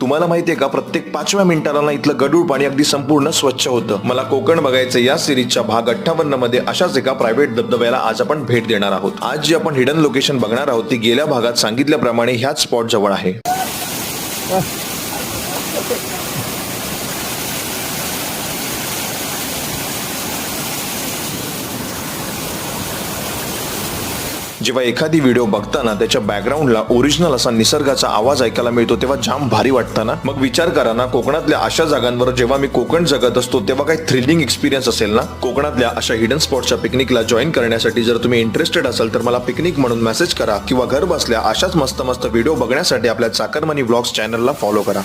तुम्हाला माहितीये का, प्रत्येक 5व्या मिनिटाला ना इथलं गढूळ पाणी अगदी संपूर्ण स्वच्छ होतं. मला कोकण बघायचं या सिरीजच्या भाग 58 मध्ये अशाच एका प्रायव्हेट धबधब्याला आज आपण भेट देणार आहोत. आज जी आपण हिडन लोकेशन बघणार आहोत ती गेल्या भागात सांगितल्याप्रमाणे ह्याच स्पॉट जवळ आहे. जेव्हा एखादी व्हिडिओ बघताना त्याच्या बॅकग्राऊंडला ओरिजिनल असा निसर्गाचा आवाज ऐकायला मिळतो तेव्हा जाम भारी वाटतं ना. मग विचार करा ना, कोकणातल्या अशा जागांवर जेव्हा मी कोकण जगत असतो तेव्हा काही थ्रिलिंग एक्सपिरियन्स असेल ना. कोकणातल्या अशा हिडन स्पॉटच्या पिकनिकला जॉईन करण्यासाठी जर तुम्ही इंटरेस्टेड असाल तर मला पिकनिक म्हणून मेसेज करा किंवा घर बसल्या अशाच मस्त मस्त व्हिडिओ बघण्यासाठी आपल्या चाकरमानी व्लॉग्स चॅनलला फॉलो करा.